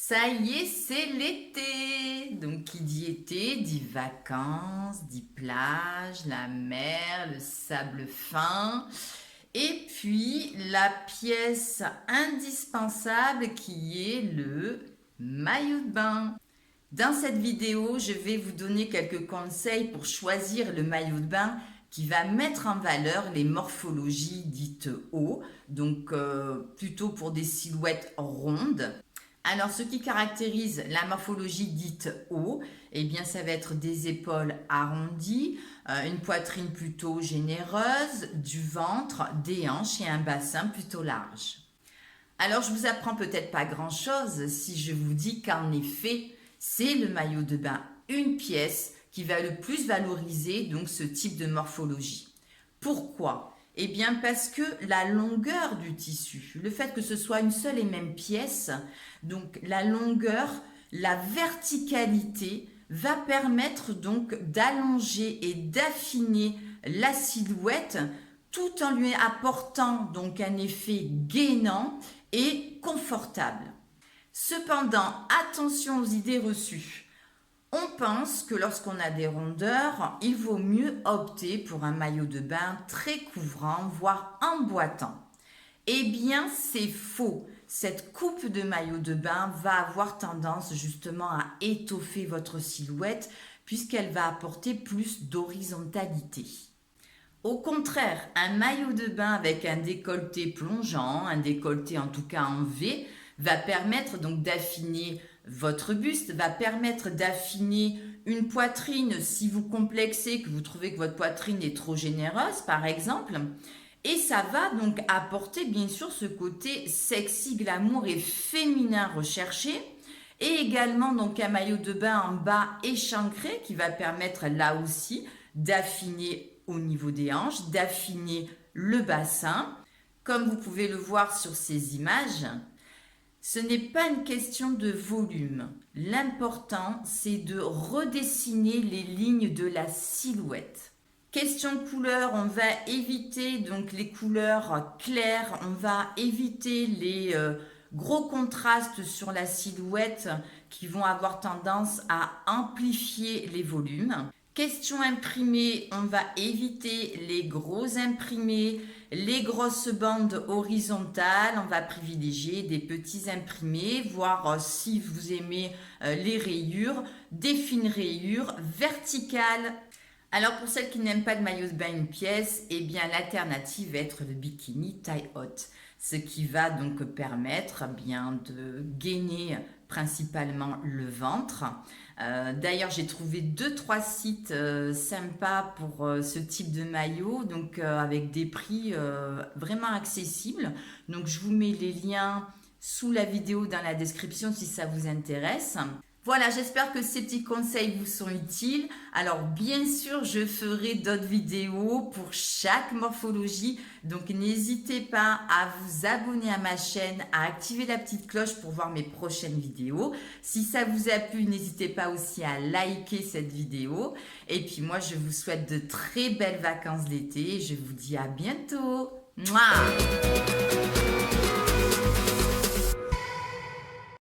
Ça y est, c'est l'été. Donc, qui dit été, dit vacances, dit plage, la mer, le sable fin. Et puis, la pièce indispensable qui est le maillot de bain. Dans cette vidéo, je vais vous donner quelques conseils pour choisir le maillot de bain qui va mettre en valeur les morphologies dites haut, donc plutôt pour des silhouettes rondes. Alors, ce qui caractérise la morphologie dite haut, eh bien, ça va être des épaules arrondies, une poitrine plutôt généreuse, du ventre, des hanches et un bassin plutôt large. Alors, je vous apprends peut-être pas grand-chose si je vous dis qu'en effet, c'est le maillot de bain, une pièce qui va le plus valoriser donc ce type de morphologie. Pourquoi ? Eh bien parce que la longueur du tissu, le fait que ce soit une seule et même pièce, donc la longueur, la verticalité va permettre donc d'allonger et d'affiner la silhouette tout en lui apportant donc un effet gainant et confortable. Cependant, attention aux idées reçues. On pense que lorsqu'on a des rondeurs, il vaut mieux opter pour un maillot de bain très couvrant, voire emboîtant. Eh bien, c'est faux. Cette coupe de maillot de bain va avoir tendance justement à étoffer votre silhouette puisqu'elle va apporter plus d'horizontalité. Au contraire, un maillot de bain avec un décolleté plongeant, un décolleté en tout cas en V, va permettre donc d'affiner votre buste, va permettre d'affiner une poitrine si vous complexez, que vous trouvez que votre poitrine est trop généreuse par exemple. Et ça va donc apporter bien sûr ce côté sexy, glamour et féminin recherché. Et également donc un maillot de bain en bas échancré qui va permettre là aussi d'affiner au niveau des hanches, d'affiner le bassin. Comme vous pouvez le voir sur ces images, ce n'est pas une question de volume. L'important, c'est de redessiner les lignes de la silhouette. Question couleur, on va éviter donc les couleurs claires, on va éviter les gros contrastes sur la silhouette qui vont avoir tendance à amplifier les volumes. Question imprimée, on va éviter les gros imprimés, les grosses bandes horizontales, on va privilégier des petits imprimés, voire si vous aimez les rayures, des fines rayures verticales. Alors pour celles qui n'aiment pas de maillot de bain une pièce, eh bien l'alternative va être le bikini taille haute, ce qui va donc permettre bien de gainer principalement le ventre. D'ailleurs, j'ai trouvé 2-3 sites sympas pour ce type de maillot, donc avec des prix vraiment accessibles. Donc, je vous mets les liens sous la vidéo dans la description si ça vous intéresse. Voilà, j'espère que ces petits conseils vous sont utiles. Alors, bien sûr, je ferai d'autres vidéos pour chaque morphologie. Donc, n'hésitez pas à vous abonner à ma chaîne, à activer la petite cloche pour voir mes prochaines vidéos. Si ça vous a plu, n'hésitez pas aussi à liker cette vidéo. Et puis, moi, je vous souhaite de très belles vacances d'été. Je vous dis à bientôt. Mouah.